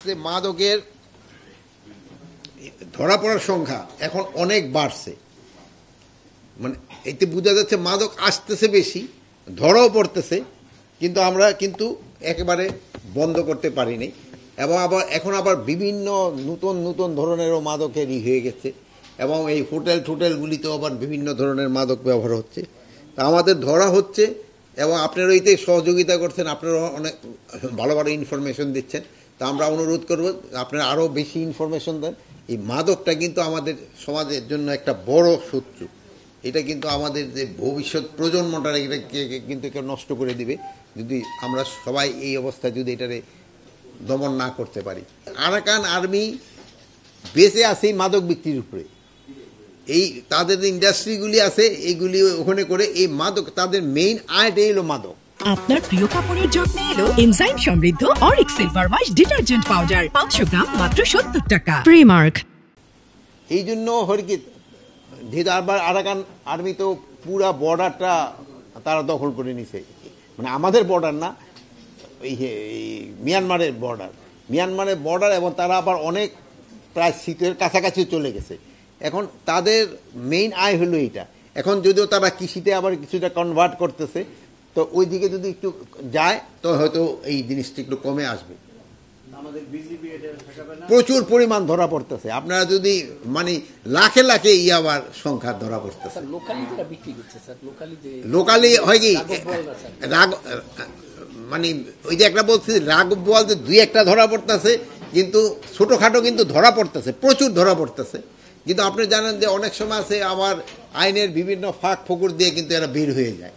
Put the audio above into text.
যে মাদকের ধরা পড়ার সংখ্যা এখন অনেক বাড়ছে, মানে এতে বোঝা যাচ্ছে মাদক আসতেছে বেশি, ধরাও পড়তেছে, কিন্তু আমরা কিন্তু একেবারে বন্ধ করতে পারিনি। এবং এখন আবার বিভিন্ন নতুন নতুন ধরনেরও মাদকের হয়ে গেছে, এবং এই হোটেলগুলিতেও আবার বিভিন্ন ধরনের মাদক ব্যবহার হচ্ছে। তা আমাদের ধরা হচ্ছে, এবং আপনারা এতে সহযোগিতা করছেন, আপনারা অনেক ভালো ভালো ইনফরমেশন দিচ্ছেন। তা আমরা অনুরোধ করব আপনারা আরও বেশি ইনফরমেশন দেন। এই মাদকটা কিন্তু আমাদের সমাজের জন্য একটা বড় শত্রু। এটা কিন্তু আমাদের যে ভবিষ্যৎ প্রজন্মটা এটাকে কিন্তু নষ্ট করে দিবে যদি আমরা সবাই এই অবস্থায় যদি এটারে দমন না করতে পারি। আরাকান আর্মি বেঁচে আছে এই মাদক বিক্রির উপরে। এই তাদের যে ইন্ডাস্ট্রিগুলি আছে এইগুলি ওখানে করে এই মাদক, তাদের মেইন আয়টাই হলো মাদক। আপনার প্রিয় কাপড়ের যত্নে এলো এনজাইম সমৃদ্ধ Arik silver wash detergent powder 500 গ্রাম মাত্র 70 টাকা। প্রিমার্ক। এই জন্য হরকি যেহেতু আরাকান আর্মি তো পুরা বর্ডারটা তারা দখল করে নিছে, মানে আমাদের বর্ডার না, এই মিয়ানমারের বর্ডার, এবং তারা আবার অনেক প্রায় শীতের কাছাকাছি চলে গেছে। এখন তাদের মেইন আয় হলো এইটা। এখন যদিও তারা কৃষিতে আবার কিছুটা কনভার্ট করতেছে, তো ওই দিকে যদি একটু যায় তো হয়তো এই জিনিসটা একটু কমে আসবে। প্রচুর পরিমাণ ধরা পড়তেছে, আপনারা যদি মানে লাখে লাখে আবার সংখ্যা ধরা পড়তেছে। লোকালি হয় কি মানে ওই যে একটা বলছি রাঘব বোয়াল, যে দুই একটা ধরা পড়তেছে, কিন্তু ছোটোখাটো কিন্তু ধরা পড়তেছে, প্রচুর ধরা পড়তেছে। কিন্তু আপনি জানেন যে অনেক সময় আছে আবার আইনের বিভিন্ন ফাঁক ফোকর দিয়ে কিন্তু এরা বের হয়ে যায়।